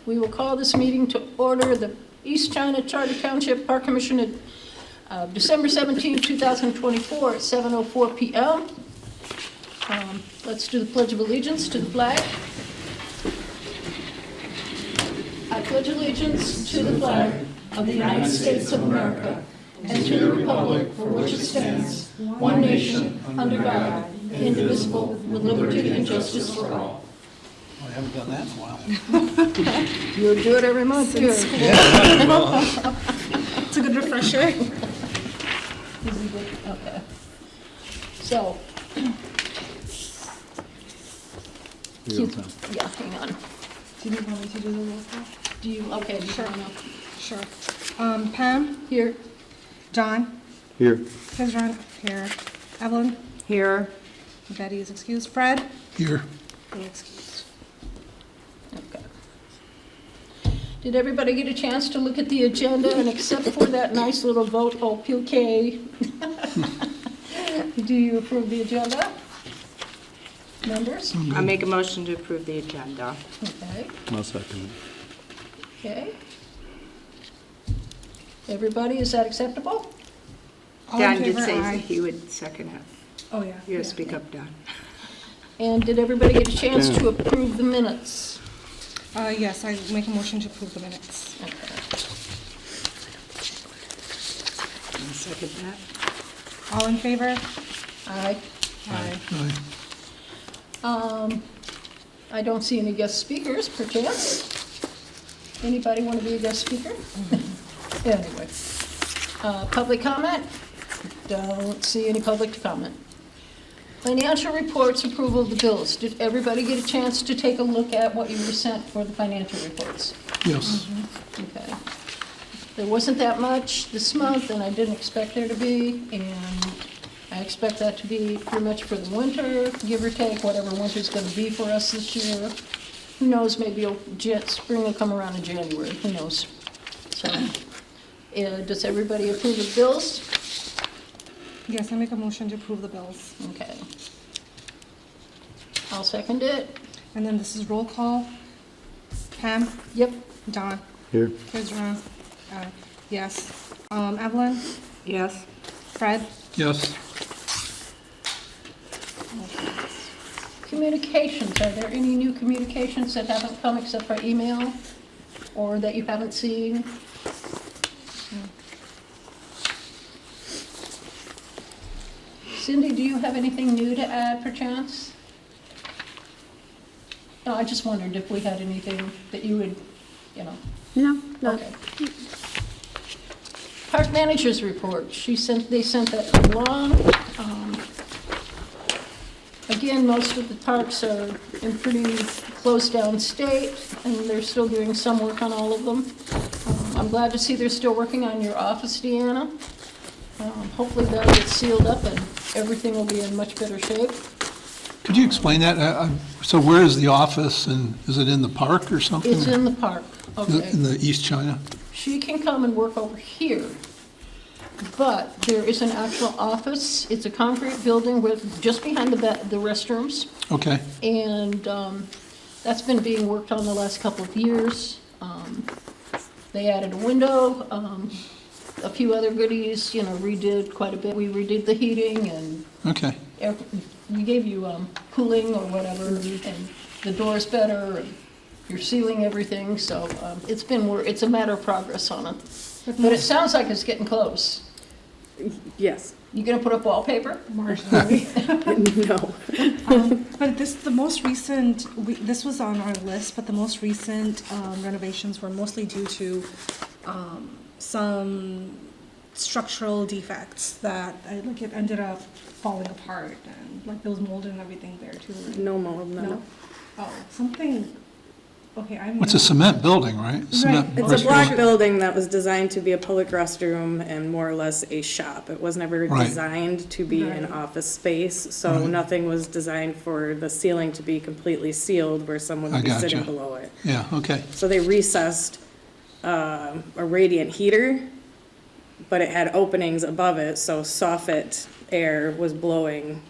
We will call this meeting to order, the East China Charter Township Park Commission at December 17, 2024 at 7:04 p.m. Let's do the Pledge of Allegiance to the flag. I pledge allegiance to the flag of the United States of America and to the republic for which it stands, one nation, under God, indivisible, with liberty and justice for all. I haven't done that in a while. You do it every month, too. It's a good refresher. Okay. So. Yeah, hang on. Do you want me to do the roll call? Do you, okay, do you Sure. want to? Sure. Pam? Here. John? Here. Kizran? Here. Evelyn? Here. Betty is excused. Fred? Here. You're excused. Okay. Did everybody get a chance to look at the agenda, and except for that nice little vote, okay, do you approve the agenda? Members? I make a motion to approve the agenda. Okay, I'll second okay. Everybody, is that acceptable? All in Dan did favor, say aye. he would second it. Oh, yeah. You gotta speak up, Dan. And did everybody get a chance to approve the minutes? Yes, I make a motion to approve the minutes. Okay. I'll second that. All in favor? Aye. Aye. I don't see any guest speakers, perchance. Anybody want to be a guest speaker? Anyway. Public comment? Don't see any public comment. Financial reports, approval of the bills. Did everybody get a chance to take a look at what you were sent for the financial reports? Yes. Okay. There wasn't that much this month, and I didn't expect there to be, and I expect that to be pretty much for the winter, give or take, whatever winter's gonna be for us this year. Who knows, maybe spring will come around in January, who knows? So, does everybody approve of bills? Yes, I make a motion to approve the bills. Okay. I'll second it. And then this is roll call. Pam? Yep. John? Here. Kizran? Yes. Evelyn? Yes. Fred? Yes. Communications, are there any new communications that haven't come except by email, or that you haven't seen? Cindy, do you have anything new to add, perchance? No, I just wondered if we had anything that you would, No, Okay. Park Manager's report, they sent that along. Again, most of the parks are in pretty closed down state, and they're still doing some work on all of them. I'm glad to see they're still working on your office, Deanna. Hopefully that'll get sealed up and everything will be in much better shape. Could you explain that? So where is the office, and is it in the park or something? It's in the park, okay. In the East China? She can come and work over here, but there is an actual office. It's a concrete building with, just behind the restrooms. Okay. And that's been being worked on the last couple of years. They added a window, a few other goodies, redid quite a bit. We redid the heating and Okay. we gave you cooling or whatever, and the door's better, and you're sealing everything, so it's a matter of progress on it. But it sounds like it's getting close. Yes. You gonna put up wallpaper? Marginally. No. But the most recent, this was on our list, but the most recent renovations were mostly due to some structural defects that it ended up falling apart, and there was mold and everything there too. Right? No mold, no. No? Oh, something, okay, It's a cement building, right? Cement It's a restroom. block building that was designed to be a public restroom and more or less a shop. It was never Right. designed to be an Right. office space, so Right. nothing was designed for the ceiling to be completely sealed where someone I would be sitting gotcha. below it. Yeah, okay. So they recessed a radiant heater, but it had openings above it, so soffit air was blowing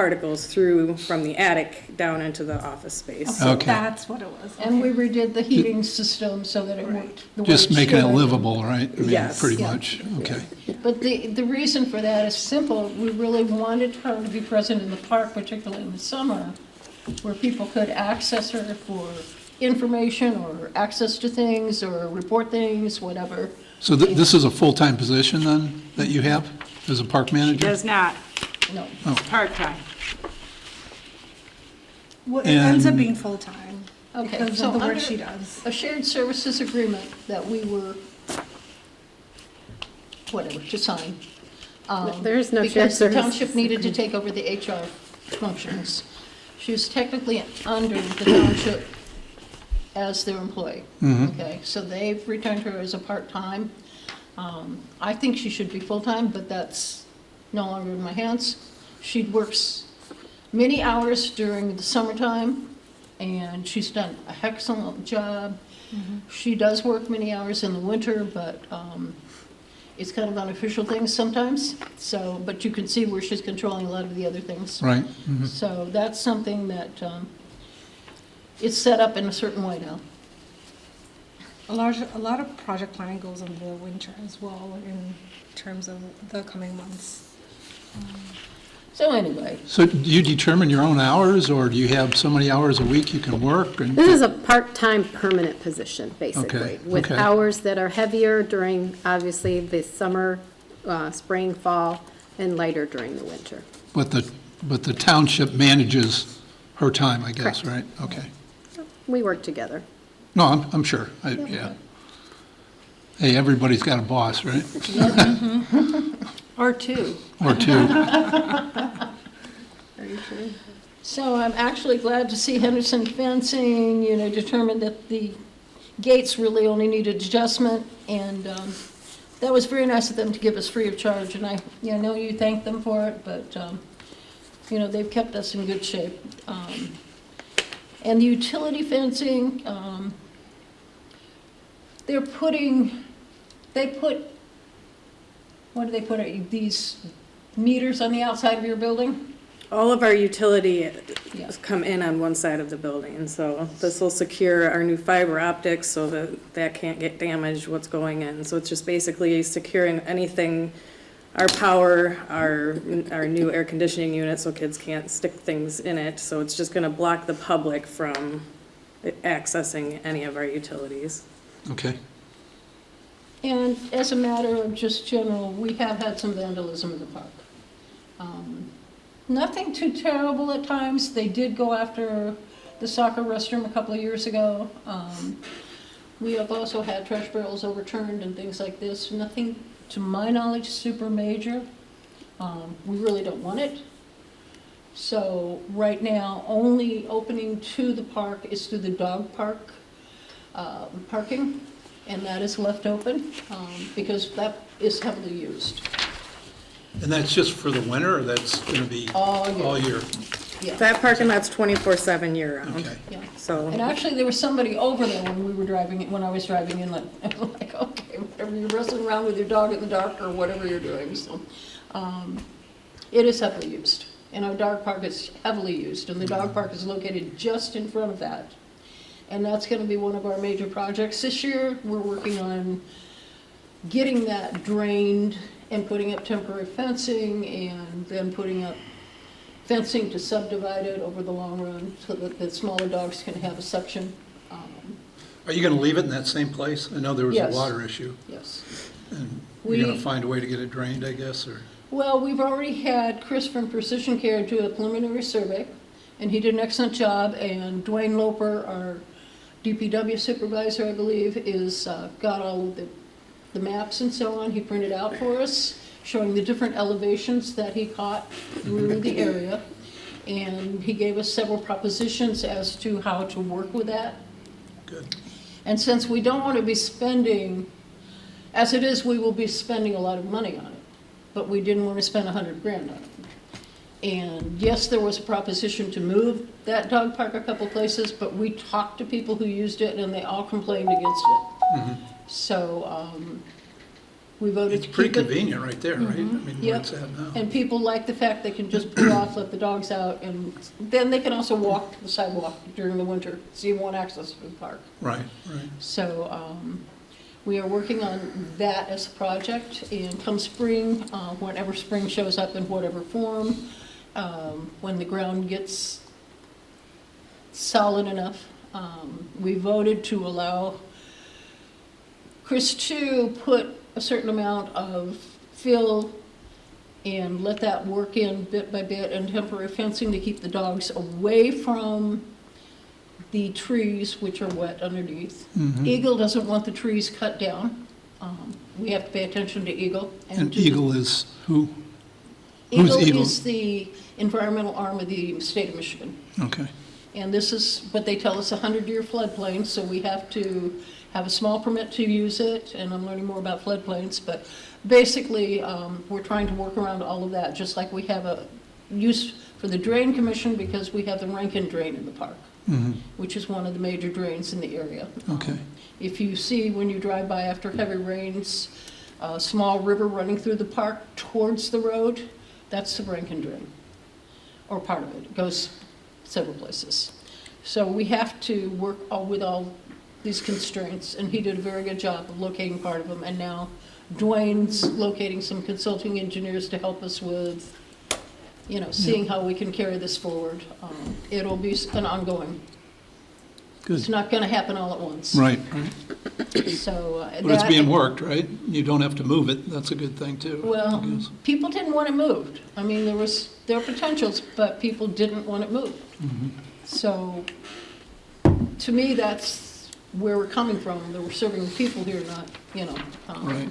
particles through from the attic down into the office space. So Okay. that's what it was. And we redid the heating system so that it worked the way Just making it should. livable, right? I mean, Yes. pretty Yeah. much, okay. But the reason for that is simple. We really wanted her to be present in the park, particularly in the summer, where people could access her for information or access to things or report things, whatever. So this is a full-time position then, that you have as a park manager? Does not, No. part-time. Well, it ends up And- being full-time Okay, because so of the work under she does. a shared services agreement that we were, whatever, to sign. There is no shared Because the services township needed to take over the HR functions. She was technically under the township as their employee. Okay, so they've returned her as a part-time. I think she should be full-time, but that's no longer in my hands. She works many hours during the summertime, and she's done a excellent job. She does work many hours in the winter, but it's kind of unofficial things sometimes. So, but you can see where she's controlling a lot of the other things. Right, So that's something that it's set up in a certain way now. A lot of project planning goes in the winter as well in terms of the coming months. So anyway, so do you determine your own hours, or do you have so many hours a week you can work? And This is a part-time permanent position, basically, Okay, with okay. hours that are heavier during, obviously, the summer, spring, fall, and lighter during the winter. But the township manages her time, I guess, Correct. right? Okay. We work together. No, I'm sure, yeah. Hey, everybody's got a boss, right? or two. Or two. So I'm actually glad to see Henderson Fencing, determined that the gates really only needed adjustment, and that was very nice of them to give us free of charge, and I know you thanked them for it, but, they've kept us in good shape. And the utility fencing, they put, what do they put, these meters on the outside of your building? All of our utility Yeah. come in on one side of the building, so this will secure our new fiber optics so that that can't get damaged, what's going in. So it's just basically securing anything, our power, our new air conditioning unit, so kids can't stick things in it. So it's just gonna block the public from accessing any of our utilities. Okay. And as a matter of just general, we have had some vandalism in the park. Nothing too terrible at times. They did go after the soccer restroom a couple of years ago. We have also had trash barrels overturned and things like this. Nothing, to my knowledge, super major. We really don't want it. So right now, only opening to the park is through the dog park parking, and that is left open because that is heavily used. And that's just for the winter, or that's going to be All year. all year? Yeah, That parking lot's 24/7 year-round, Okay. yeah. so. And actually, there was somebody over there when we were driving, when I was driving in, like, okay, whatever, you're wrestling around with your dog in the dark or whatever you're doing, so. It is heavily used, and our dog park is heavily used, and the dog park is located just in front of that. And that's gonna be one of our major projects this year. We're working on getting that drained and putting up temporary fencing, and then putting up fencing to subdivide it over the long run so that the smaller dogs can have a section. Are you going to leave it in that same place? I know there was a Yes. water issue, Yes. and you're going We- to find a way to get it drained, I guess, or? Well, we've already had Chris from Precision Care do a preliminary survey, and he did an excellent job, and Dwayne Loper, our DPW supervisor, I believe, is, got all of the maps and so on, he printed out for us, showing the different elevations that he caught through the area. And he gave us several propositions as to how to work with that. Good. And since we don't want to be spending, as it is, we will be spending a lot of money on it, but we didn't want to spend $100,000 on it. And yes, there was a proposition to move that dog park a couple places, but we talked to people who used it and they all complained against it. So, We voted It's to pretty keep it. convenient right there, right? I mean, where Yep. it's at now. And people like the fact they can just pull off, let the dogs out, and then they can also walk the sidewalk during the winter, so you won't access the park. Right, right. So we are working on that as a project, and come spring, whenever spring shows up in whatever form, when the ground gets solid enough, we voted to allow Chris to put a certain amount of fill and let that work in bit by bit, and temporary fencing to keep the dogs away from the trees, which are wet underneath. Eagle doesn't want the trees cut down. We have to pay attention to Eagle. And to the- Eagle is who? Who's Eagle Eagle? is the environmental arm of the state of Michigan. Okay, And this is what they tell us, a 100-year floodplain, so we have to have a small permit to use it, and I'm learning more about floodplains, but basically, we're trying to work around all of that, just like we have a use for the drain commission, because we have the Rankin drain in the park, which is one of the major drains in the area. okay. If you see when you drive by after heavy rains, a small river running through the park towards the road, that's the Rankin drain, or part of it. It goes several places. So we have to work with all these constraints, and he did a very good job of locating part of them, and now Dwayne's locating some consulting engineers to help us with, seeing how we can carry this forward. It'll be an ongoing. It's Good. not gonna happen all at once. Right, right. So. But it's that- being worked, right? You don't have to move it. That's a good thing, too. Well, I guess. people didn't want it moved. I mean, there were potentials, but people didn't want it moved. So, to me, that's where we're coming from, that we're serving the people here, not, Right.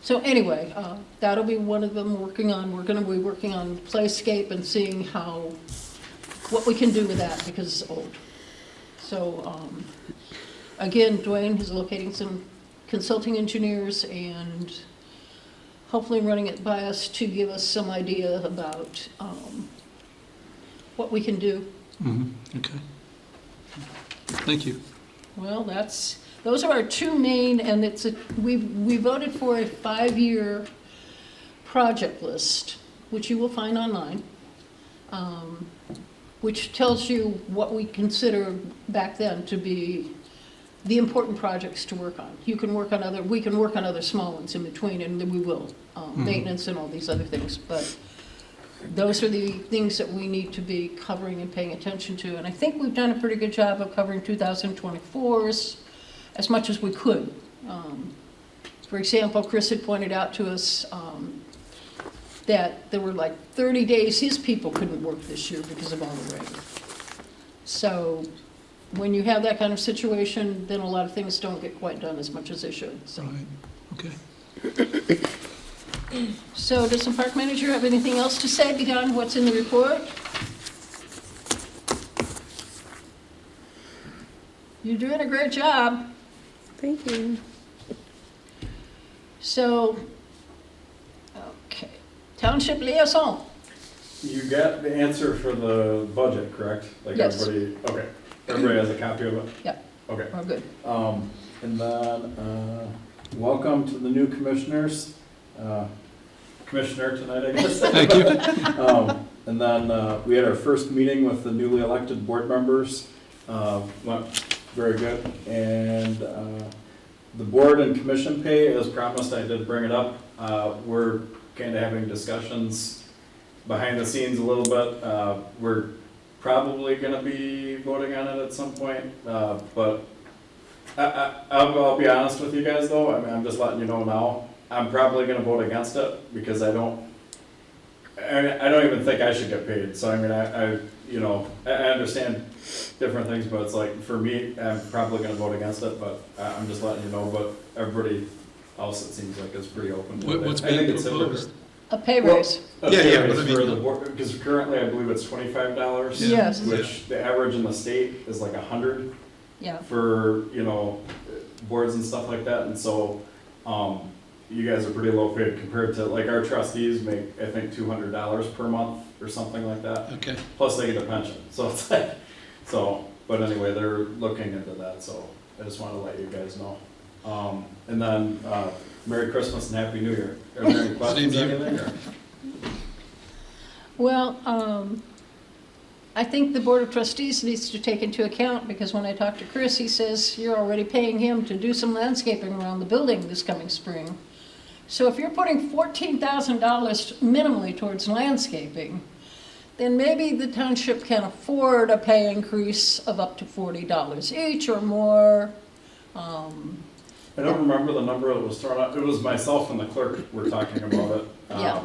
So anyway, that'll be one of them working on. We're gonna be working on playscape and seeing what we can do with that, because it's old. So, again, Dwayne is locating some consulting engineers and hopefully running it by us to give us some idea about what we can do. Okay. Thank you. Well, those are our two main, and we voted for a 5-year project list, which you will find online, which tells you what we consider back then to be the important projects to work on. We can work on other small ones in between, and then we will, maintenance and all these other things, but those are the things that we need to be covering and paying attention to, and I think we've done a pretty good job of covering 2024's as much as we could. For example, Chris had pointed out to us that there were like 30 days his people couldn't work this year because of all the rain. So when you have that kind of situation, then a lot of things don't get quite done as much as they should. So, Right. Okay. so does the park manager have anything else to say beyond what's in the report? You're doing a great job. Thank you. So, okay, Township liaison. You got the answer for the budget, correct? Like Yes. everybody has a copy of it? Yep. Okay. We're good. And then, welcome to the new commissioners. Commissioner tonight, I guess. Thank you. And then, we had our first meeting with the newly elected board members. Went very good. And, the board and commission pay, as promised, I did bring it up. We're kind of having discussions behind the scenes a little bit. We're probably gonna be voting on it at some point, but I'll be honest with you guys though, I mean, I'm just letting you know now. I'm probably gonna vote against it because I don't even think I should get paid. So I mean, I understand different things, but it's like, for me, I'm probably gonna vote against it, but I'm just letting you know, but everybody else, it seems like, is pretty open to it. What's I think being it's proposed? A pay raise. a Yeah, pay yeah, raise but I mean, for the board, because currently I believe it's $25. Yes. Which the average in the state is like 100 Yeah. for, boards and stuff like that, and so, you guys are pretty low paid compared to, like, our trustees make, I think, $200 per month or something like that, Okay. plus they get a pension, so it's like, but anyway, they're looking into that, so I just wanted to let you guys know. And then, Merry Christmas and Happy New Year. Are there any questions or Same to you. anything? Or? Well, I think the Board of Trustees needs to take into account, because when I talked to Chris, he says you're already paying him to do some landscaping around the building this coming spring. So if you're putting $14,000 minimally towards landscaping, then maybe the township can afford a pay increase of up to $40 each or more. I don't remember the number that was thrown out. It was myself and the clerk were talking about it. Yeah.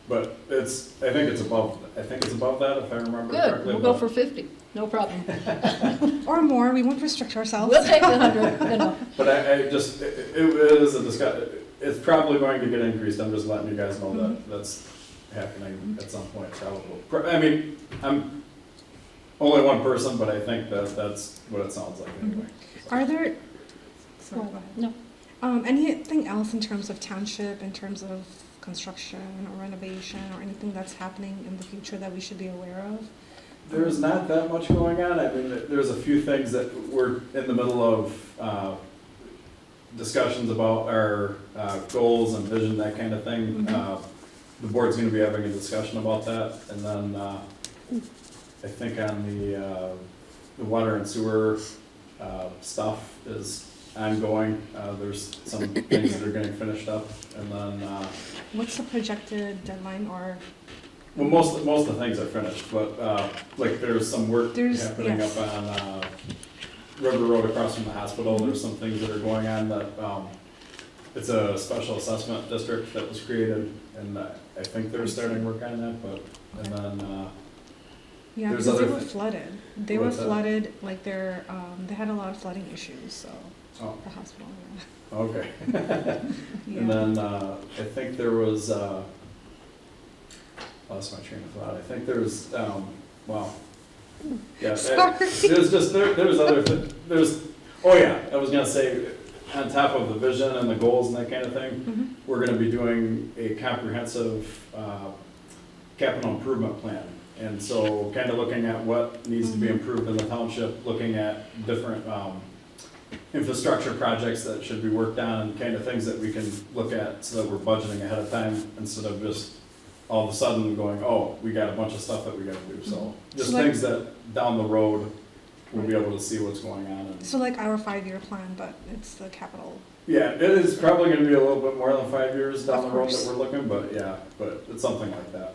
But I think it's above that, if I remember Good, correctly. we'll go for 50, no problem. Or more, we won't restrict ourselves. We'll take the 100, you know. But it is a discuss, it's probably going to get increased. I'm just letting you guys know that that's happening at some point, probably. I mean, I'm only one person, but I think that's what it sounds like anyway. Are there, sorry, go ahead. No. Anything else in terms of township, in terms of construction or renovation or anything that's happening in the future that we should be aware of? There's not that much going on. I mean, there's a few things that we're in the middle of discussions about our goals and vision, that kind of thing. The board's going to be having a discussion about that, and then I think on the water and sewer stuff is ongoing. There's some things that are getting finished up, and then What's the projected deadline or? well, most of the things are finished, but like there's some work happening yes. up on River Road across from the hospital. There's some things that are going on that it's a special assessment district that was created, and I think they're starting work on that. But and then Yeah, there's because they other were thi- flooded. They were What's that? flooded, like they had a lot of flooding issues, so oh, the hospital, okay. yeah. And then I think there was lost my train of thought. I think there was wow. Yeah, Sorry. there's other there's oh yeah, I was gonna say on top of the vision and the goals and that kind of thing, we're gonna be doing a comprehensive capital improvement plan. And so kind of looking at what needs to be improved in the township, looking at different infrastructure projects that should be worked on, and kind of things that we can look at so that we're budgeting ahead of time instead of just all of a sudden going, oh, we got a bunch of stuff that we gotta do. So just So like- things that down the road we'll be able to see what's going on. And So like our 5-year plan, but it's the capital. yeah, it is probably gonna be a little bit more than 5 years down Of the road course. that we're looking, but yeah, but it's something like that.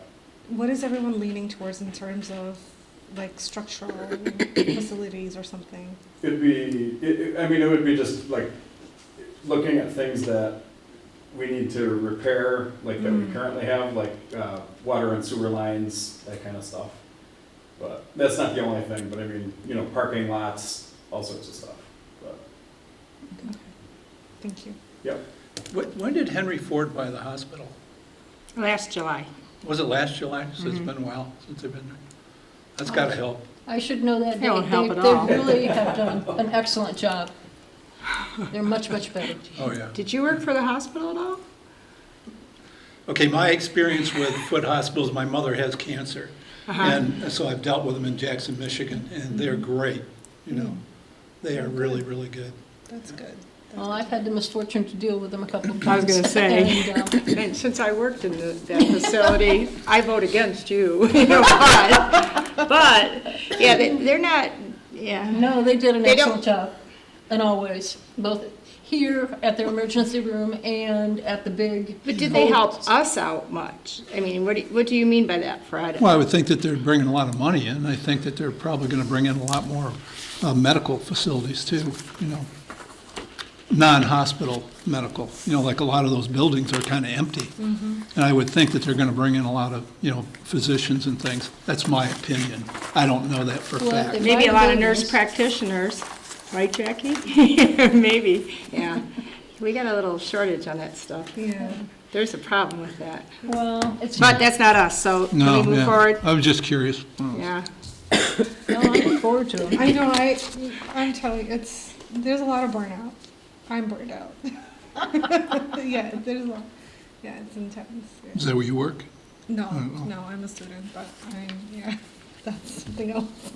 What is everyone leaning towards in terms of like structural facilities or something? It'd be, I mean, it would be just like looking at things that we need to repair, like that we currently have, like water and sewer lines, that kind of stuff. But that's not the only thing, but I mean, you know, parking lots, all sorts of stuff. But Okay. Thank you. yep, When did Henry Ford buy the hospital? Last July. Was it last July? So it's been a while since they've been there. That's gotta help. I should know that. They don't help at They all. really have done an excellent job. They're much, much better. Oh, yeah. Did you work for the hospital at all? Okay, my experience with foot hospitals, my mother has cancer. And so I've dealt with them in Jackson, Michigan, and they're great, you know. They are really, really good. That's good. Well, I've had the misfortune to deal with them a couple of I was times. gonna say. And, And since I worked in that facility, I vote against you, but, yeah, they're not, yeah. no, they did an They don't- excellent job, in all ways, both here at their emergency room and at the big. But did they help us out much? I mean, what do you mean by that, Fred? Well, I would think that they're bringing a lot of money in. I think that they're probably gonna bring in a lot more medical facilities too, you know. Non-hospital medical, you know, like a lot of those buildings are kind of empty. And I would think that they're gonna bring in a lot of, you know, physicians and things. That's my opinion. I don't know that for a Well, fact. they- Maybe a lot of nurse Buildings. practitioners, right, Jackie? Maybe, yeah. We got a little shortage on that stuff. Yeah. There's a problem with that. Well, it's, But that's not us, so can No, we move yeah. forward? I was just curious. Yeah. no, I look forward to them. I know, I'm telling you, there's a lot of burnout. I'm burned out. Yeah, there's a lot. Yeah, it's intense. Yeah. Is that where you work? No, Oh. no, I'm a student, but yeah, that's something else.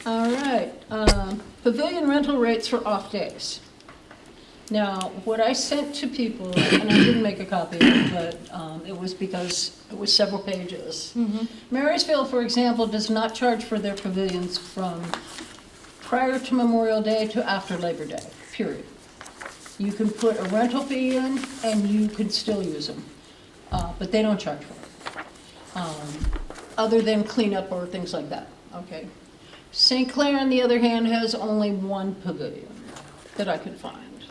All right, pavilion rental rates for off days. Now, what I sent to people, and I didn't make a copy of it, but it was because it was several pages. Marysville, for example, does not charge for their pavilions from prior to Memorial Day to after Labor Day, period. You can put a rental fee in and you can still use them, but they don't charge for it, other than cleanup or things like that, okay? St. Clair, on the other hand, has only one pavilion that I could find.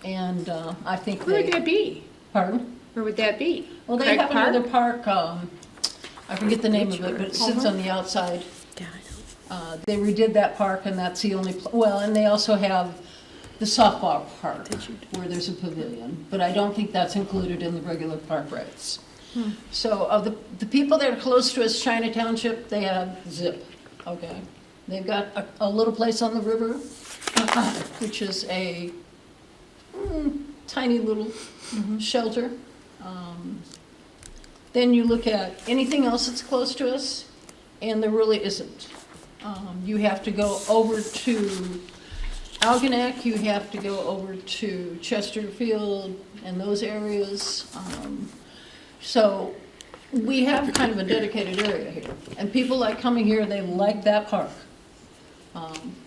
And I think Where would they, that be? pardon? Where would that be? Well, they Craig have Park? another park, I forget the name of it, but it sits on the outside. They redid that park and that's the only, well, and they also have the softball park where there's a pavilion, but I don't think that's included in the regular park rates. So of the people that are close to us, China Township, they have Zip, okay? They've got a little place on the river, which is a tiny little shelter. Then you look at anything else that's close to us, and there really isn't. You have to go over to Algonac, you have to go over to Chesterfield and those areas. So we have kind of a dedicated area here, and people like coming here, they like that park.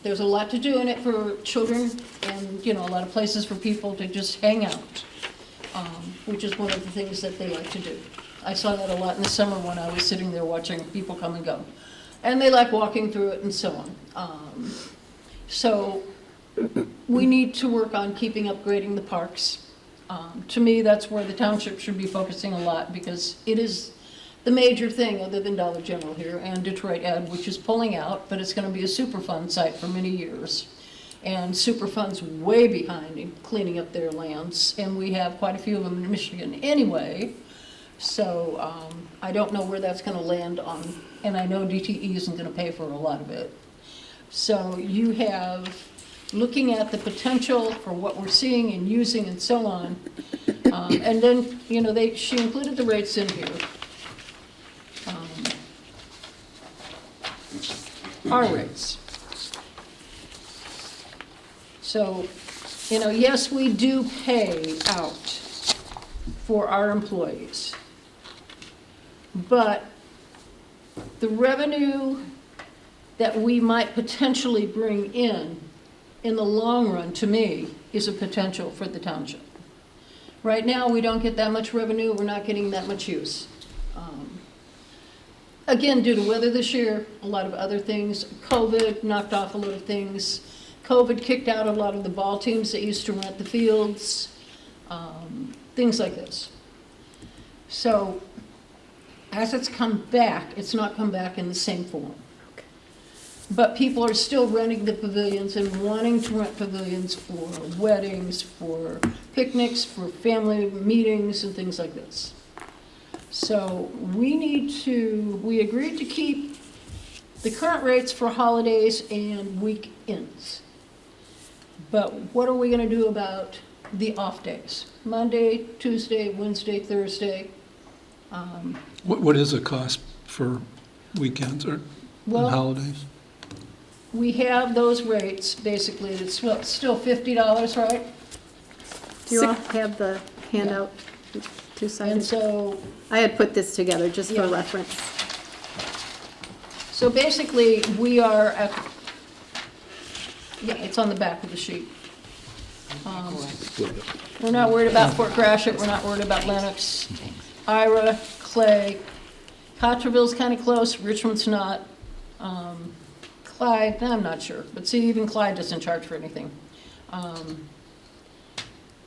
There's a lot to do in it for children and, you know, a lot of places for people to just hang out, which is one of the things that they like to do. I saw that a lot in the summer when I was sitting there watching people come and go. And they like walking through it and so on. So we need to work on keeping upgrading the parks. To me, that's where the township should be focusing a lot because it is the major thing other than Dollar General here and Detroit Ed, which is pulling out, but it's going to be a Superfund site for many years. And Superfund's way behind in cleaning up their lands, and we have quite a few of them in Michigan anyway. So I don't know where that's going to land on, and I know DTE isn't going to pay for a lot of it. So you have looking at the potential for what we're seeing and using and so on. And then, you know, she included the rates in here. Our rates. So, you know, yes, we do pay out for our employees, but the revenue that we might potentially bring in the long run, to me, is a potential for the township. Right now, we don't get that much revenue, we're not getting that much use. Again, due to weather this year, a lot of other things, COVID knocked off a lot of things. COVID kicked out a lot of the ball teams that used to rent the fields, things like this. So, as it's come back, it's not come back in the same form. But people are still renting the pavilions and wanting to rent pavilions for weddings, for picnics, for family meetings and things like this. So we agreed to keep the current rates for holidays and weekends. But what are we gonna do about the off days? Monday, Tuesday, Wednesday, Thursday? What is the cost for weekends or holidays? We have those rates, basically, it's still $50, right? Do you all have the handout And two-sided? so, I had put this together just for Yeah. reference. so basically, we are at, yeah, it's on the back of the sheet. We're not worried about Fort Gratiot, we're not worried about Lenox, Ira, Clay, Cotterville's kind of close, Richmond's not. Clyde, I'm not sure, but see, even Clyde doesn't charge for anything.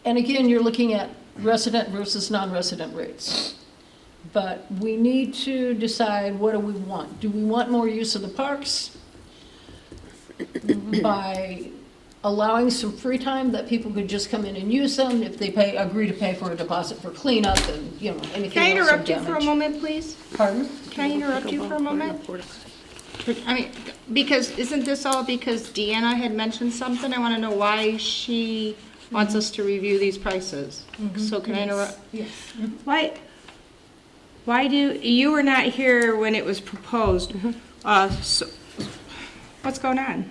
And again, you're looking at resident versus non-resident rates. But we need to decide, what do we want? Do we want more use of the parks by allowing some free time that people could just come in and use them if they agree to pay for a deposit for cleanup and, you know, anything Can I else of interrupt you for a damage? moment, please? Pardon? Can I interrupt you for a moment? I mean, because, isn't this all because Deanna had mentioned something? I want to know why she wants us to review these prices. So can I interrupt? Yes. Why do, you were not here when it was proposed. So What's going on?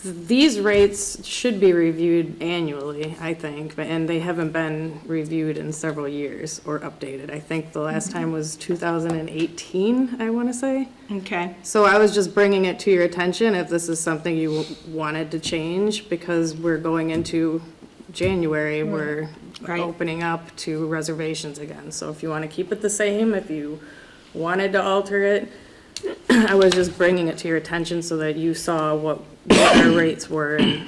These rates should be reviewed annually, I think, and they haven't been reviewed in several years or updated. I think the last time was 2018, I want to say. Okay. So I was just bringing it to your attention if this is something you wanted to change, because we're going into January, we're Right. opening up to reservations again. So if you want to keep it the same, if you wanted to alter it, I was just bringing it to your attention so that you saw what our rates were and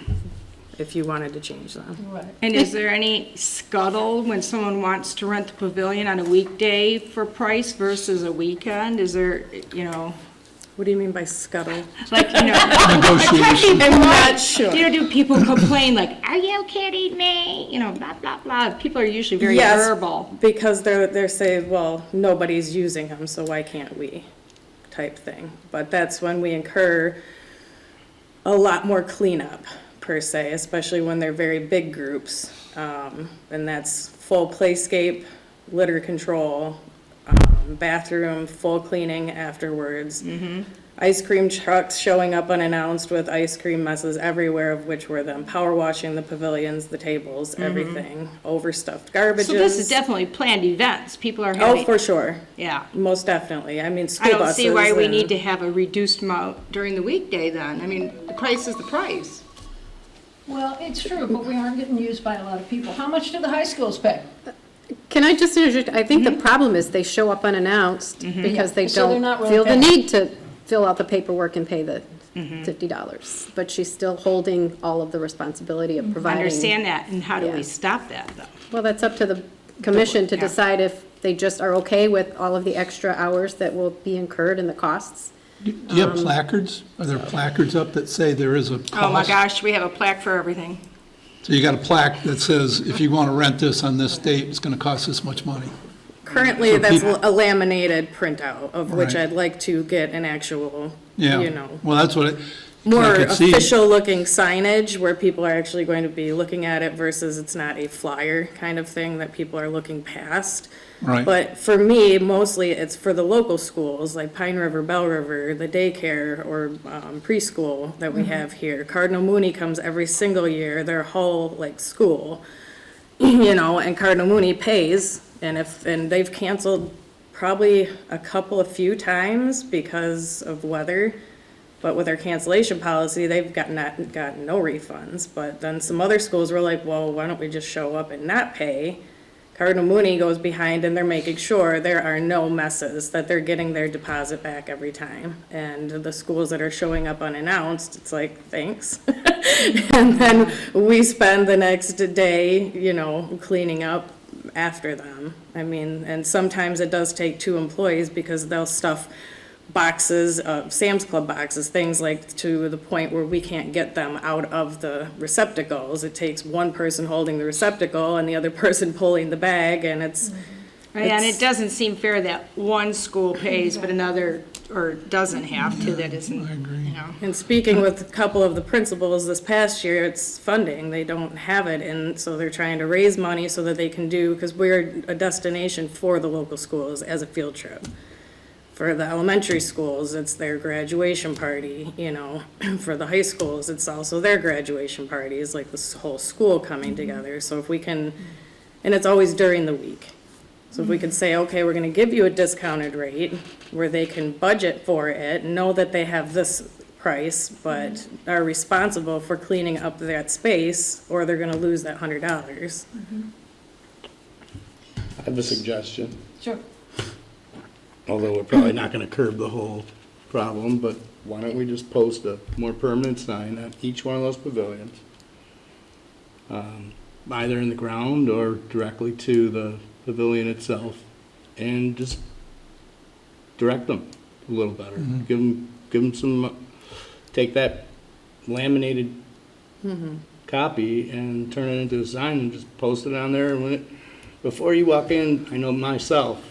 if you wanted to change them. Right. And is there any scuttle when someone wants to rent the pavilion on a weekday for price versus a weekend? Is there, you know, What do you mean by scuttle? like, you know, Negotiation. I'm not sure. you know, do people complain like, are you kidding me? You know, blah, blah, blah. People are usually very Yes, verbal. because they're saying, well, nobody's using them, so why can't we, type thing. But that's when we incur a lot more cleanup, per se, especially when they're very big groups. And that's full playscape, litter control, bathroom, full cleaning afterwards. Ice cream trucks showing up unannounced with ice cream messes everywhere, of which were them power washing the pavilions, the tables, everything, overstuffed garbages. So this is definitely planned events. People are Oh, having, for sure, yeah. most definitely. I mean, I school don't buses. see why we and- need to have a reduced amount during the weekday then. I mean, the price is the price. Well, it's true, but we aren't getting used by a lot of people. How much do the high schools pay? Can I just interject? I think the problem is they show up unannounced because they So they're don't not really feel the paying. need to fill out the paperwork and pay the $50. But she's still holding all of the responsibility of I providing. understand that, and how do Yeah. we stop that though? Well, that's up to the commission to Yeah. decide if they just are okay with all of the extra hours that will be incurred and the costs. Do you have placards? Are there placards up that say there is a cost? Oh my gosh, we have a plaque for everything. So you got a plaque that says, if you want to rent this on this date, it's going to cost this much money. Currently, So that's people- a laminated printout, of which Right. I'd like to get an actual, Yeah. you know, Well, that's what it, more I could see. official-looking signage where people are actually going to be looking at it versus it's not a flyer kind of thing that people are looking past. Right. But for me, mostly it's for the local schools, like Pine River, Bell River, the daycare or preschool that we have here. Cardinal Mooney comes every single year, their whole, like, school, you know, and Cardinal Mooney pays. And they've canceled probably a few times because of weather. But with our cancellation policy, they've gotten no refunds. But then some other schools were like, well, why don't we just show up and not pay? Cardinal Mooney goes behind and they're making sure there are no messes, that they're getting their deposit back every time. And the schools that are showing up unannounced, it's like, thanks. And then we spend the next day, you know, cleaning up after them. I mean, and sometimes it does take 2 employees because they'll stuff boxes, Sam's Club boxes, things like to the point where we can't get them out of the receptacles. It takes one person holding the receptacle and the other person pulling the bag, and it's. And it's- it doesn't seem fair that one school pays but another, or doesn't have to, that isn't, you know. And speaking with a couple of the principals this past year, it's funding, they don't have it, and so they're trying to raise money so that they can do, because we're a destination for the local schools as a field trip. For the elementary schools, it's their graduation party, you know. For the high schools, it's also their graduation parties, like this whole school coming together. So if we can, and it's always during the week. So if we could say, okay, we're gonna give you a discounted rate where they can budget for it, know that they have this price, but are responsible for cleaning up that space, or they're gonna lose that $100. I have a suggestion, Sure. although we're probably not gonna curb the whole problem, but why don't we just post a more permanent sign at each one of those pavilions? Either in the ground or directly to the pavilion itself, and just direct them a little better. Give them some, take that laminated copy and turn it into a sign and just post it on there. And when before you walk in, I know myself,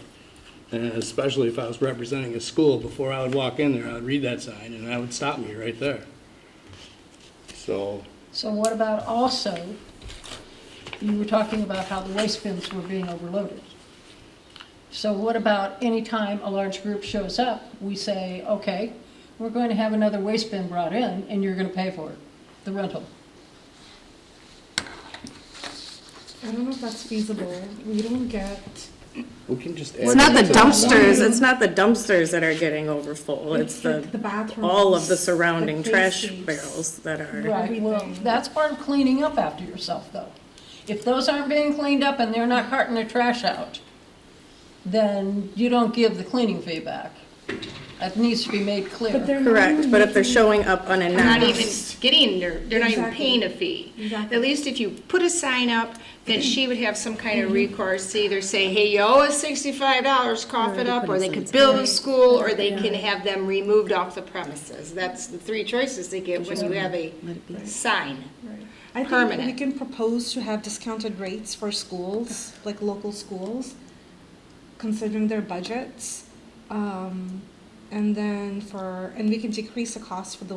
and especially if I was representing a school, before I would walk in there, I would read that sign and that would stop me right there. So, So what about also, you were talking about how the waste bins were being overloaded. So what about any time a large group shows up, we say, okay, we're going to have another waste bin brought in, and you're gonna pay for it, the rental. I don't know if that's feasible. We don't get, We can just add. It's not the that to dumpsters, it's not the dumpsters that are getting over full, it's the the, bathrooms. all of the surrounding the trash face barrels that are. Right, well, Everything. that's part of cleaning up after yourself, though. If those aren't being cleaned up and they're not carting their trash out, then you don't give the cleaning fee back. That needs to be made clear. But they're not Correct, even but if they're making- showing up They're not even unannounced, getting, they're not even Exactly. paying a fee. Exactly. At least if you put a sign up, then she would have some kind of recourse to either say, hey, you owe us $65, cough it up, or they could build a school, or they can have them removed off the premises. That's the three choices they get when you have a sign. Right. I think Permanent. we can propose to have discounted rates for schools, like local schools, considering their budgets. And then and we can decrease the cost for the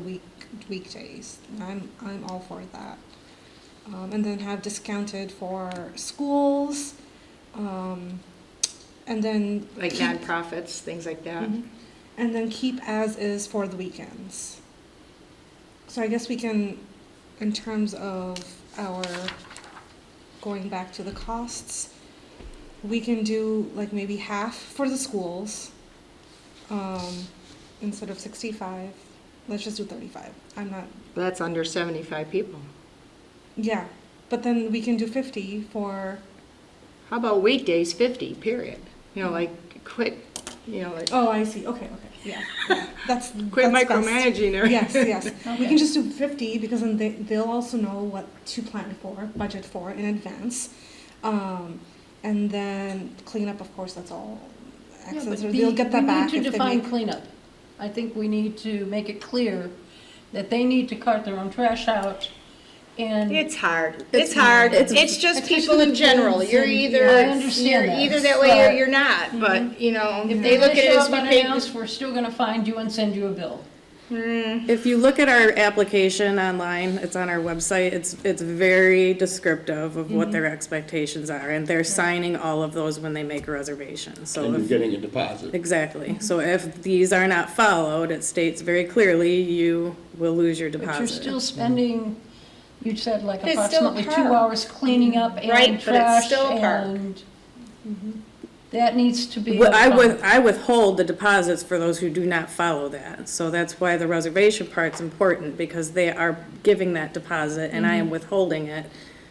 weekdays. I'm all for that. And then have discounted for schools, and then. Like nonprofits, things like that. Mhm. And then keep as is for the weekends. So I guess we can, in terms of our, going back to the costs, we can do like maybe half for the schools, instead of 65. Let's just do 35. I'm not, That's under 75 people. yeah, but then we can do 50 for, How about weekdays, 50, period? You know, like, quit, you know, like, oh, I see, okay, yeah. That's quit that's best. micromanaging her. Yes, yes. We Okay. can just do 50 because then they'll also know what to plan for, budget for in advance. And then cleanup, of course, that's all Yeah, excess. but They'll get that back We need if to they define make. cleanup. I think we need to make it clear that they need to cart their own trash out, and It's hard. It's It's hard. hard. It's just Especially people in with general. kids You're and- either, I understand you're that, either that way or but- you're not, but, you know, if they they're look gonna at it show as up we pay. unannounced, we're still gonna find you and send you a bill. if you look at our application online, it's on our website, it's very descriptive of what their expectations are, and they're signing all of those when they make a reservation, so And you're if. getting a deposit. Exactly. So if these are not followed, it states very clearly you will lose your But deposit. you're still spending, you said like It's still approximately per. 2 hours cleaning up Right, and but it's trash, still a park. and that needs to be. I withhold the deposits for those who do not follow that. So that's why the reservation part's important, because they are giving that deposit and I am withholding it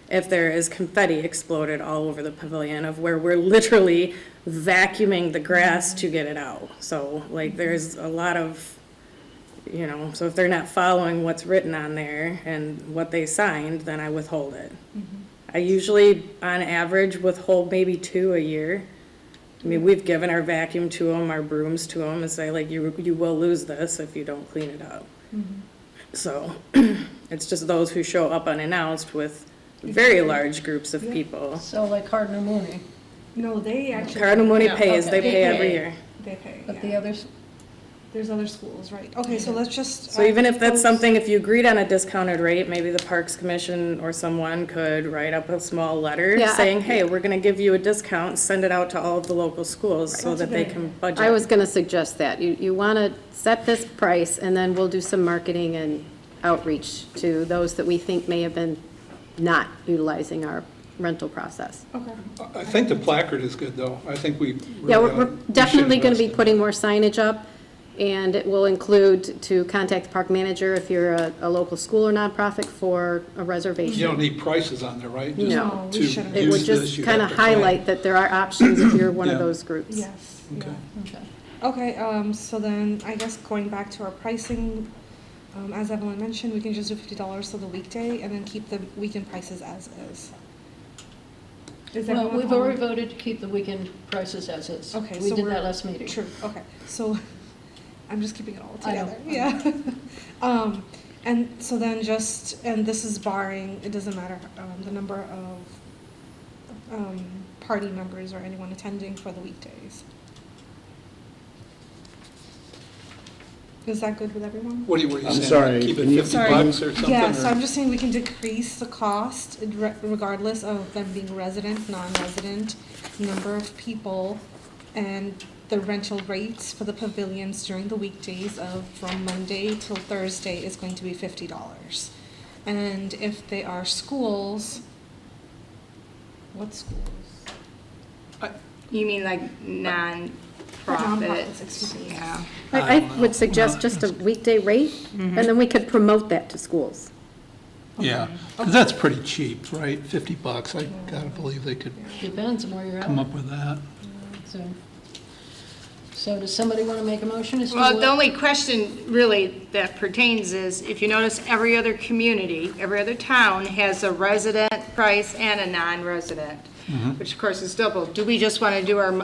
if there is confetti exploded all over the pavilion, of where we're literally vacuuming the grass to get it out. So like there's a lot of, you know, so if they're not following what's written on there and what they signed, then I withhold it. I usually, on average, withhold maybe 2 a year. I mean, we've given our vacuum to them, our brooms to them, and say like, you will lose this if you don't clean it up. So, it's just those who show up unannounced with very large groups of people. So like Cardinal Mooney, No, they actually. Cardinal Mooney Yeah, pays, okay. they pay every They year. They pay, but the yeah. others, There's other schools, right. Okay, so let's just. So even if that's propose- something, if you agreed on a discounted rate, maybe the Parks Commission or someone could write up a small letter Yeah, saying, hey, we're gonna give you a discount, send it out to all of the local schools so That's a that they good can idea. budget. I was gonna suggest that. You wanna set this price, and then we'll do some marketing and outreach to those that we think may have been not utilizing our rental process. Okay. I think the placard is good, though. I think we Yeah, really we're we definitely should gonna be invest in putting more signage up, and it will include to contact the park manager if you're a local school or nonprofit for a it. reservation. You don't need prices on there, right? Just No, we to shouldn't. It use would this, just you kind of have to plan. highlight that there are options if you're one of Yeah. those groups. Yes, yeah. Okay. okay. Okay, so then I guess going back to our pricing, as Evelyn mentioned, we can just do $50 for the weekday and then keep the weekend prices as is. Is Well, everyone we've on- already voted to keep the weekend prices as is. Okay, We so did we're- that last meeting. True, okay, so I'm just keeping it all I know. together, yeah. And so then and this is barring, it doesn't matter, the number of party members or anyone attending for the weekdays. Is that good with everyone? What are you I'm saying? sorry, Keep it can you- 50 Sorry. bucks or something? Yeah, so or- I'm just saying we can decrease the cost regardless of them being resident, non-resident, number of people, and the rental rates for the pavilions during the weekdays from Monday till Thursday is going to be $50. And if they are schools, what schools? You mean like Nonprofits, non-profits? excuse me. Yeah. I would suggest just a weekday rate, and then we could promote that to schools. Yeah, 'cause that's pretty cheap, right? $50, I gotta believe they could Depends on where you're come at. up with that. So does somebody want to make a motion as to Well, the what? only question really that pertains is, if you notice, every other community, every other town has a resident price and a non-resident, which of course is double. Do we just want to do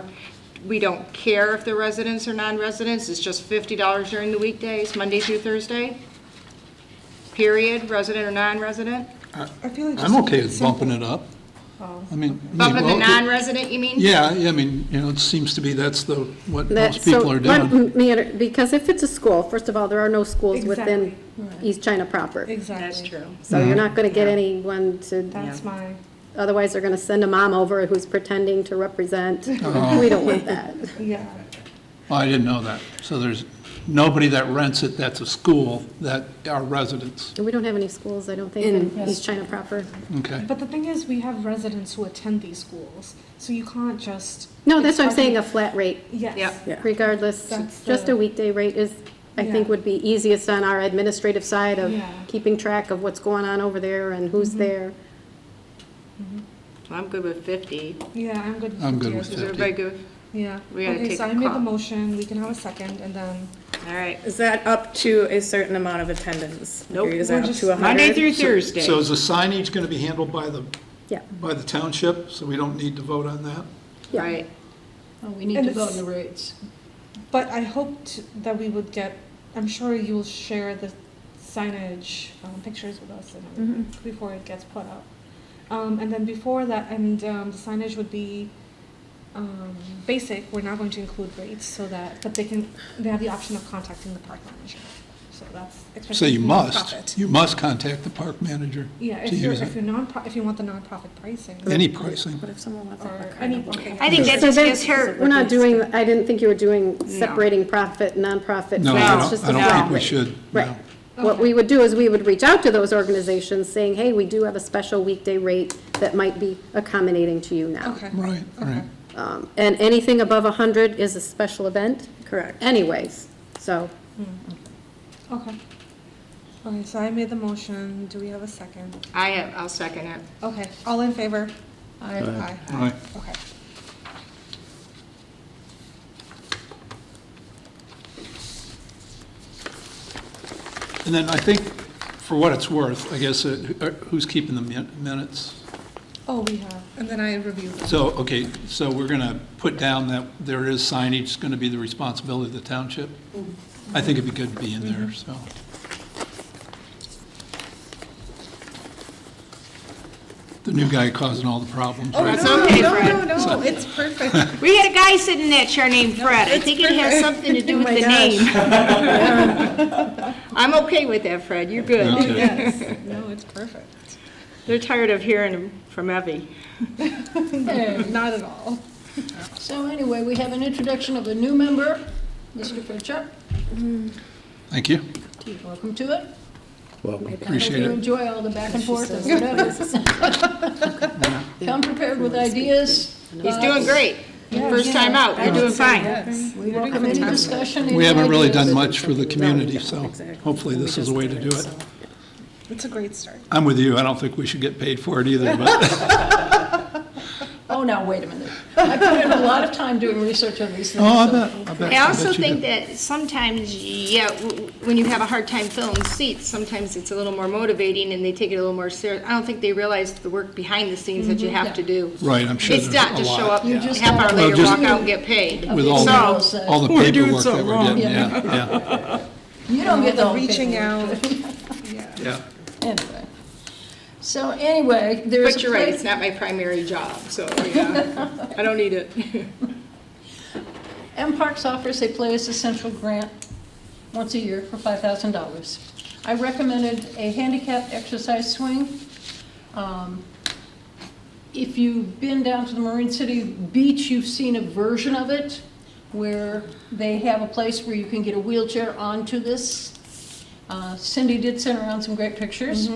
we don't care if they're residents or non-residents, it's just $50 during the weekdays, Monday through Thursday? Period, resident or non-resident? I feel like I'm just okay with simple. bumping it up. Oh. I mean. Bumping the well, non-resident, you mean? Yeah, I mean, it seems to be that's what That- most people so are let doing. me because if it's a school, first of all, there are no schools within Exactly. East China proper. Exactly. That's true. So you're not going to get anyone to, That's my, otherwise they're going to send a mom over who's pretending to represent. Oh. We don't want that. yeah. Well, I didn't know that. So there's nobody that rents it that's a school that are residents. And we don't have any schools, I don't think, in East China proper. Okay. But the thing is, we have residents who attend these schools, so you can't just. No, that's it's what I'm hard saying, to- a flat rate. Yes. Yeah. Regardless, That's just the- a weekday rate is, I think, Yeah. would be easiest on our administrative side of Yeah. keeping track of what's going on over there and who's there. I'm good with 50. Yeah, I'm good. I'm good as with Is well. 50. everybody good? Yeah. We gotta Okay, take so a I made the call. motion, we can have a second, and then, All right. Is that up to a certain amount of attendance? Nope. Or is We're that up just- to 100? Monday through Thursday. So is the signage going to be handled by Yeah. the township, so we don't need to vote on that? Yeah. Right. Oh, we need And to vote it's- on the rates. but I hoped that we would get, I'm sure you'll share the signage, pictures with us and everything before it gets put up. And then before that, and the signage would be basic, we're not going to include rates, so that, but they have the option of contacting the park manager. So that's. So especially you for must, nonprofit. you must contact the park manager Yeah, to use it. if you want the nonprofit pricing. Any pricing. What if someone wants a Or kind any, of- okay. I think that So just that's- gives her, We're not doing, I didn't think you were doing separating profit, nonprofit. No, rates, I just don't, a I don't flat think we rate. should. Right. no. What we would do is we would reach out to those organizations saying, hey, we do have a special weekday rate that might be accommodating to you now. Okay. Right, right. And anything above 100 is a special event Correct. anyways, so. Okay. Okay, so I made the motion. Do we have a second? I'll second it. Okay, all in favor? I, Aye. Right. Okay. And then I think, for what it's worth, I guess, who's keeping the minutes? Oh, we have, and then I reviewed them. So, okay, so we're going to put down that there is signage going to be the responsibility of the township? I think it'd be good to be in there, so. The new guy causing all the problems, right? That's okay, Fred. No, it's perfect. We had a guy sitting in that chair named Fred. I think it has something to do with the name. I'm okay with that, Fred. You're good. Okay. Yes, no, it's perfect. They're tired of hearing from Evie. Not at all. so anyway, we have an introduction of a new member, Mr. Fritchup. Thank you, Welcome to it. Welcome. appreciate Hope you it. enjoy all the back and forth and whatever. Come prepared with ideas. He's doing great. First time out, you're doing fine. We welcome any discussion. We any haven't really done ideas. much for the community, so hopefully this is the way to do it. It's a great start. I'm with you, I don't think we should get paid for it either, but, Oh, now, wait a minute. I put in a lot of time doing research on these things. oh, I so- bet. I also you think did. that sometimes, when you have a hard time filling seats, sometimes it's a little more motivating and they take it a little more serious. I don't think they realize the work behind the scenes that you have to do. Right, I'm sure It's there's not a just show lot. up, You just half hour gotta- Well, later, just- walk out and get paid. With all So- the We're doing paperwork that something we're wrong. getting, yeah, You don't get the whole Reaching paperwork. out. yeah. Anyway. So anyway, there's. But you're right, it's not my primary job, so, yeah, I don't need it. M-Parks offers a Play as Essential grant once a year for $5,000. I recommended a handicapped exercise swing. If you've been down to the Marine City Beach, you've seen a version of it. where they have a place where you can get a wheelchair onto this. Cindy did send around some great pictures,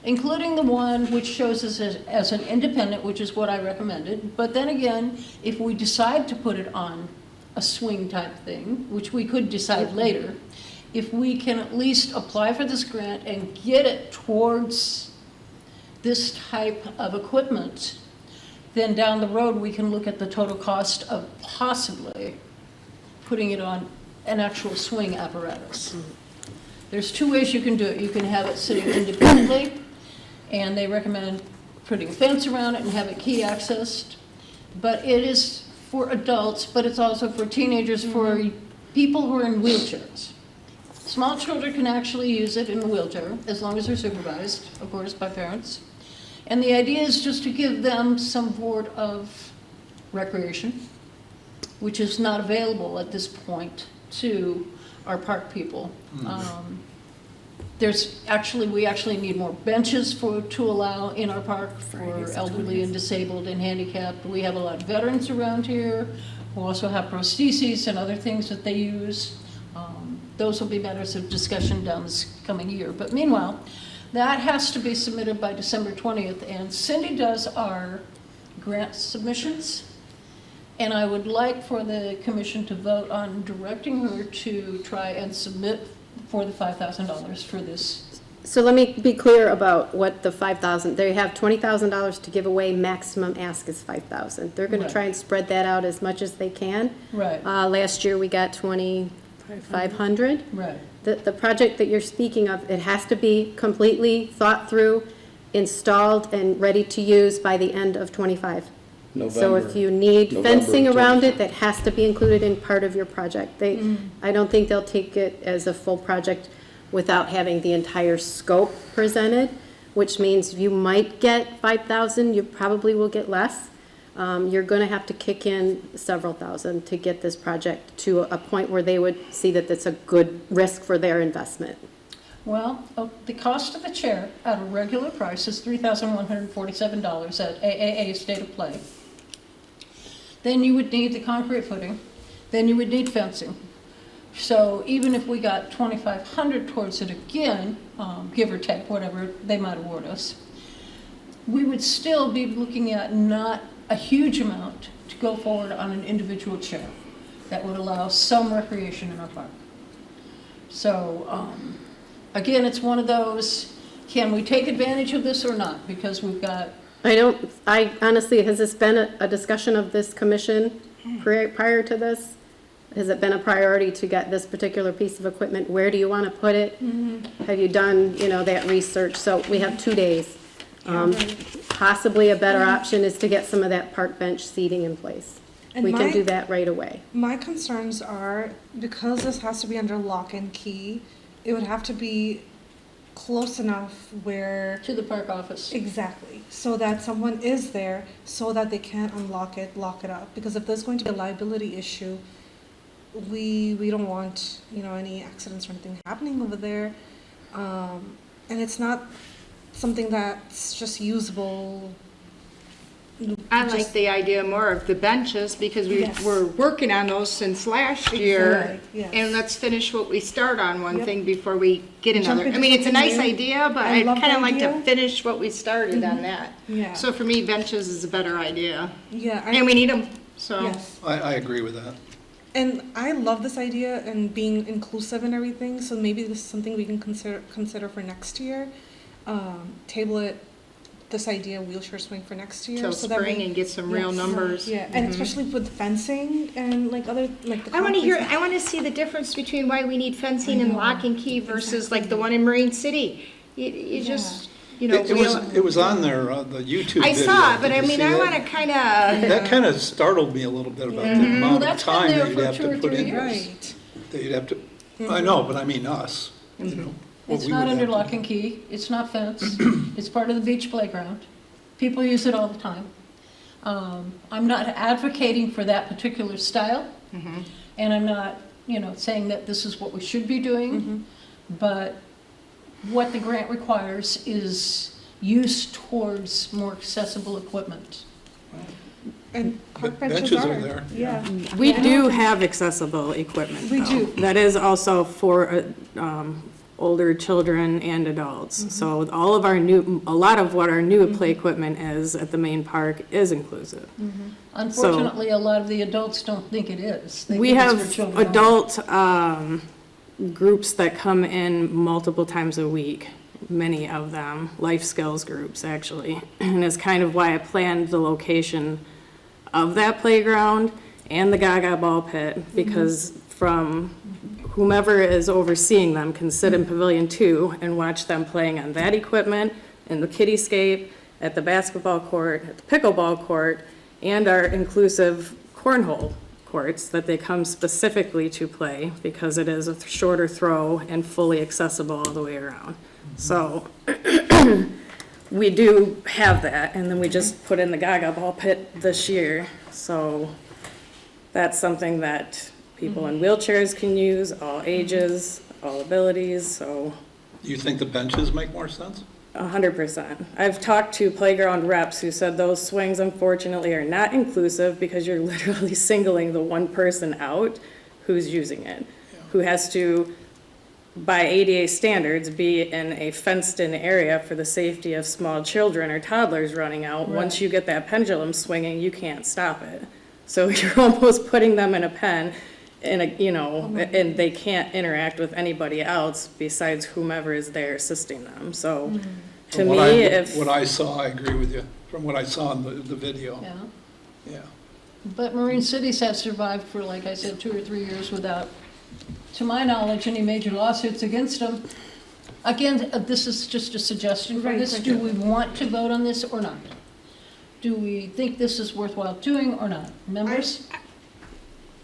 including the one which shows us as an independent, which is what I recommended. But then again, if we decide to put it on a swing type thing, which we could decide later, if we can at least apply for this grant and get it towards this type of equipment, then down the road, we can look at the total cost of possibly putting it on an actual swing apparatus. There's two ways you can do it. You can have it sitting independently, and they recommend putting a fence around it and have it key accessed. But it is for adults, but it's also for teenagers, for people who are in wheelchairs. Small children can actually use it in a wheelchair, as long as they're supervised, of course, by parents. And the idea is just to give them some sort of recreation, which is not available at this point to our park people. We actually need more benches to allow in our park for elderly and disabled and handicapped. We have a lot of veterans around here who also have prostheses and other things that they use. Those will be matters of discussion down this coming year. But meanwhile, that has to be submitted by December 20th, and Cindy does our grant submissions. And I would like for the commission to vote on directing her to try and submit for the $5,000 for this. So let me be clear about what the 5,000, they have $20,000 to give away, maximum ask is 5,000. They're gonna Right. try and spread that out as much as they can. Right, Last year, we got 2,500. right. The project that you're speaking of, it has to be completely thought through, installed, and ready to use by the end of '25. So if you need November fencing of around 25. it, that has to be included in part of your project. I don't think they'll take it as a full project without having the entire scope presented, which means you might get 5,000, you probably will get less. You're gonna have to kick in several thousand to get this project to a point where they would see that it's a good risk for their investment. Well, the cost of the chair at a regular price is $3,147 at AAA State of Play. Then you would need the concrete footing, then you would need fencing. So even if we got 2,500 towards it again, give or take, whatever they might award us, we would still be looking at not a huge amount to go forward on an individual chair. That would allow some recreation in our park. So, again, it's one of those, can we take advantage of this or not? Because we've got, I honestly, has this been a discussion of this commission prior to this? Has it been a priority to get this particular piece of equipment? Where do you want to put it? Have you done, that research? So we have 2 days. Possibly a better option is to get some of that park bench seating in place. And We can my- do that right away. My concerns are, because this has to be under lock and key, it would have to be close enough where, to the park office. exactly, so that someone is there, so that they can unlock it, lock it up. Because if there's going to be a liability issue, we don't want, any accidents or anything happening over there. And it's not something that's just usable. I like the idea more of the benches, because Yes. we're working on those since last year. Exactly, yes. And let's finish what we start on one Yep. thing before we get Jump another. I into mean, it's a something nice new. idea, but I I'd love kind of the like to idea. finish what we started on that. Yeah. So for me, benches is a better idea. Yeah. And we need them, so. Yes. I agree with that. And I love this idea and being inclusive and everything, so maybe this is something we can consider for next year. Table it, this idea, wheelchair swing for next year. Till so that spring we- and get some real Yes. numbers. Yeah, and especially with fencing and like other, like the. I want to hear, concrete I want to see the difference between why we need fencing and lock and key versus like the one in Marine City. You just, It was on there, the YouTube video. I saw it, but Did I you mean, see I that? want to kind of, That kind of startled me a little bit about the Well, amount of that's been time there that you'd for have 2 to or put 3 in. years. Right. That you'd have to, I know, but I mean us, you know. what It's we not would under have to lock do. and key, it's not fenced, it's part of the beach playground. People use it all the time. I'm not advocating for that particular style, and I'm not, saying that this is what we should be doing, but what the grant requires is use towards more accessible equipment. And park Benches benches are are. there, Yeah. We Yeah. do have accessible equipment, We though. do. That is also for older children and adults. So all of a lot of what our new play equipment is at the main park is inclusive. Unfortunately, a lot of the adults don't think it is. They We think it's have for children only. adult groups that come in multiple times a week, many of them, life skills groups, actually. And it's kind of why I planned the location of that playground and the Gaga ball pit, because from whomever is overseeing them can sit in Pavilion 2 and watch them playing on that equipment, in the kiddyscape, at the basketball court, at the pickleball court, and our inclusive cornhole courts that they come specifically to play because it is a shorter throw and fully accessible all the way around. So we do have that, and then we just put in the Gaga ball pit this year. So that's something that people in wheelchairs can use, all ages, all abilities, so Do you think the benches make more sense? 100%. I've talked to playground reps who said those swings unfortunately are not inclusive because you're literally singling the one person out who's using it, who has to, by ADA standards, be in a fenced-in area for the safety of small children or toddlers running out. Once Right. you get that pendulum swinging, you can't stop it. So you're almost putting them in a pen, and they can't interact with anybody else besides whomever is there assisting them. So to From me, what I saw, I agree with you, from what I saw in the video, Yeah. yeah. But Marine cities have survived for, like I said, 2 or 3 years without, to my knowledge, any major lawsuits against them. Again, this is just a suggestion for Right, this. right, Do yeah. we want to vote on this or not? Do we think this is worthwhile doing or not? Members?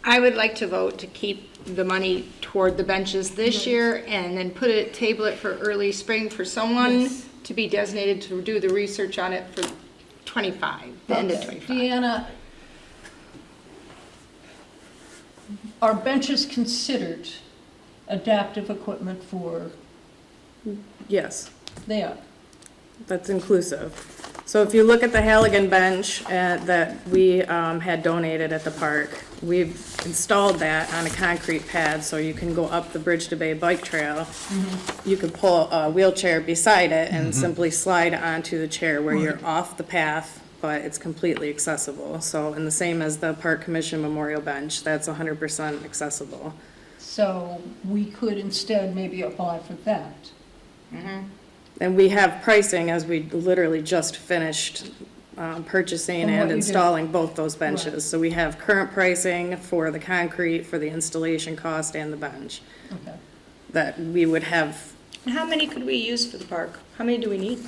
I would like to vote to keep the money toward the benches this year and then table it for early spring for someone Yes. to be designated to do the research on it for 25, the end of Okay. 25. Deanna, are benches considered adaptive equipment for, yes. they are? That's inclusive. So if you look at the Halligan bench that we had donated at the park, we've installed that on a concrete pad so you can go up the Bridge to Bay bike trail. You can pull a wheelchair beside it and simply slide onto the chair where you're off the path, but it's completely accessible. So, and the same as the Park Commission Memorial Bench, that's 100% accessible. So we could instead maybe apply for that. And we have pricing as we literally just finished purchasing From what and you do. installing both those benches. Right. So we have current pricing for the concrete, for the installation cost and the bench Okay. that we would have. How many could we use for the park? How many do we need?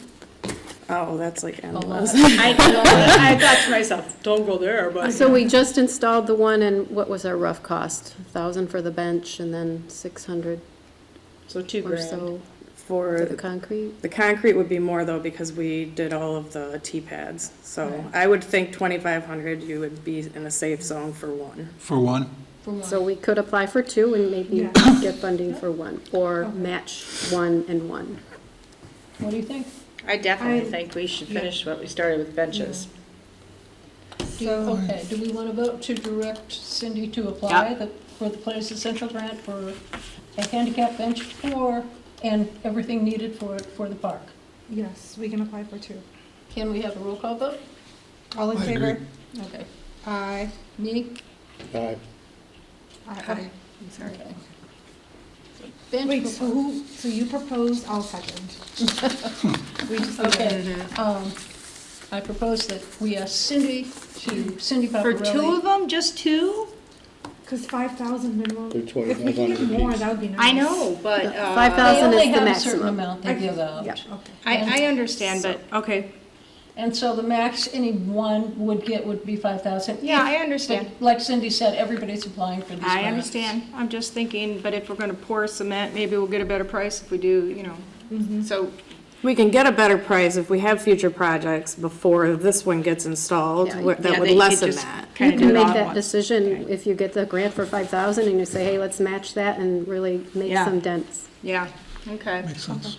Oh, that's like A lot. endless. I thought to myself, don't go there, but. So we just installed the one, and what was our rough cost? 1,000 for the bench, and then 600 So $2 or grand. so For for the concrete? the concrete would be more though because we did all of the T-pads. So Right. I would think 2,500 you would be in a safe zone for one. For one? For one. So we could apply for 2 and maybe Yeah. get funding for 1, or match 1 and 1. What do you think? I definitely I- think we should finish what we started with benches. So, Okay, do we want to vote to direct Cindy to apply for the Players Essential Grant for a handicap bench and everything needed for it for the park? yes, we can apply for 2. Can we have a roll call vote? All in I favor? agree. Okay. Aye. Me? Aye. Okay. Wait, Bench, so you proposed, I'll second. We just need okay. I propose that we ask Cindy Cindy For Paparelli. 2 of them, just 2? Because 5,000 minimum. They're If we can get 2,500 more, apiece. that would be nice. I know, but, 5,000 They only is the have a certain maximum. amount they give out. Yeah. Okay. I understand, but, okay. And so the max any one would get would be 5,000. Yeah, I understand. But like Cindy said, everybody's applying for these grants. I understand. I'm just thinking, but if we're gonna pour cement, maybe we'll get a better price if we do, So, We can get a better price if we have future projects before this one gets installed, Yeah. that Yeah, would they could lessen just that. You kinda do can it make all at that once. decision if you get the grant for 5,000 and you say, hey, let's match that and really make Yeah. some dents. Yeah, okay. Makes sense.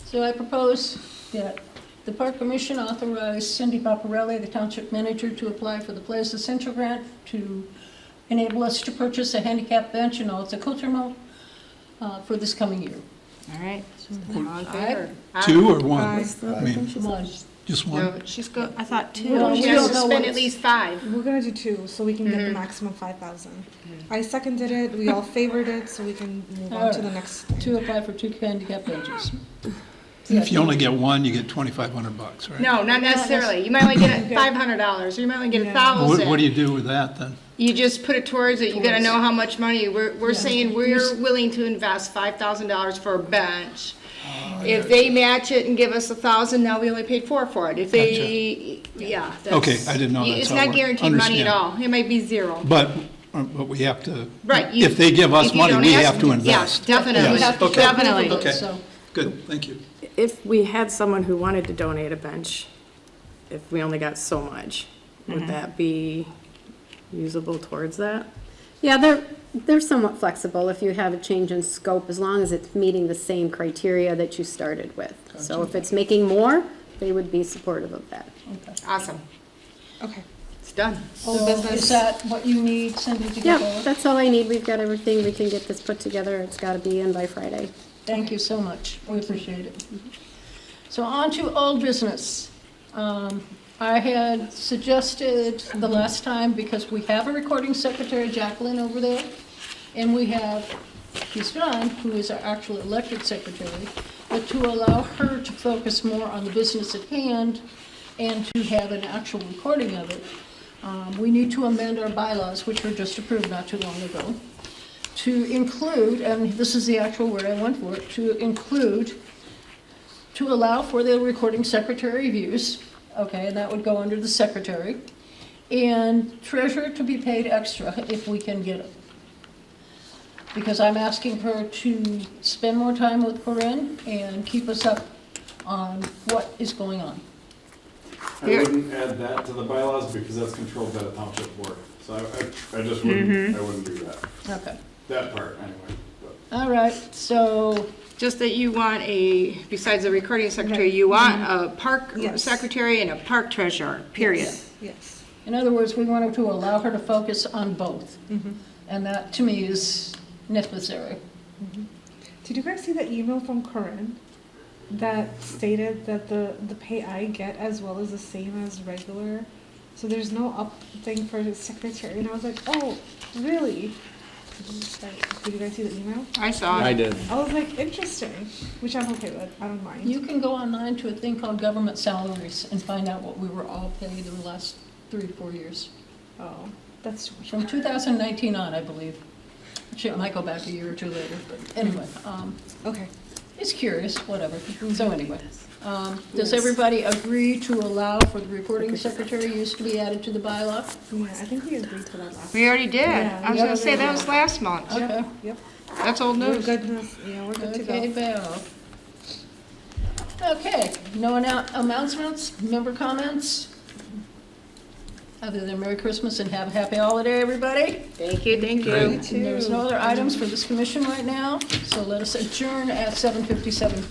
So I propose that The Park Commission authorized Cindy Paparelli, the township manager, to apply for the Plaza Central grant to enable us to purchase a handicap bench and all its accoutrement for this coming year. All right. All in favor? Two or one? Aye. I mean, One. just one? No, she's I thought two. Well, She we has don't to know spend what at it's- least 5. We're gonna do 2, so we can get the maximum 5,000. I seconded it, we all favored it, so we can move on to the next. To apply for 2 handicap benches. If you only get one, you get $2,500, right? No, not necessarily. You might only get $500, or you might only get Well, What do $1,000. you do with that then? You just put it towards it. You gotta know how much money. We're Yeah. saying we're willing to invest $5,000 for a bench. If they match it and give us 1,000, now we only paid 4 for it. If they, yeah. that's- Okay, I didn't know that's It's how it not worked. guaranteed money at Understand. all. It might be 0. But we have to, Right. you- if they give us if you money, don't we ask have to them, invest. Yeah, definitely, You have to Okay. definitely. approve of it, Okay. so- Good, thank you. If we had someone who wanted to donate a bench, if we only got so much, would that be usable towards that? Yeah, they're somewhat flexible if you have a change in scope, as long as it's meeting the same criteria that you started with. So if it's making more, they would be supportive of that. Awesome. Okay. It's done. So is that what you need, Cindy, to get Yeah, going? that's all I need. We've got everything. We can get this put together. It's got to be in by Friday. Thank you so much. We appreciate it. So on to old business. I had suggested the last time, because we have a recording secretary, Jacqueline, over there, and we have Ms. John, who is our actual elected secretary, but to allow her to focus more on the business at hand and to have an actual recording of it, we need to amend our bylaws, which were just approved not too long ago, to include, and this is the actual word I went for, to allow for the recording secretary reviews, okay, and that would go under the secretary, and treasurer to be paid extra if we can get it. Because I'm asking her to spend more time with Corinne and keep us up on what is going on. I wouldn't add that to the bylaws because that's controlled by the township board. So I just wouldn't, I wouldn't do that. Okay, That part, anyway. But all right, so, Just that you want besides the recording secretary, you want a park Yes. secretary and a park treasurer, period. Yes. in other words, we wanted to allow her to focus on both. And that, to me, is necessary. Did you guys see the email from Corinne that stated that the pay I get as well is the same as regular? So there's no up thing for the secretary, and I was like, oh, really? Did you guys see the email? I saw I it. did. I was like, interesting, which I'm okay with, I don't mind. You can go online to a thing called government salaries and find out what we were all paid in the last 3 to 4 years. Oh, that's too much. From 2019 on, I believe. It might go back a year or two later, but anyway, Okay. it's curious, whatever. So anyway, does everybody agree to allow for the recording secretary use to be added to the bylaw? Yeah, I think we agreed to that last. We already did. Yeah, I was we gonna say, that already was last month. Okay. Yep. That's old We're news. good, yeah, we're good to Okay, go. Val. Okay, no announcements, member comments? Other than Merry Christmas and have a happy holiday, everybody. Thank you, thank you. And there's no other items for this commission right now, so let us adjourn at 7:57.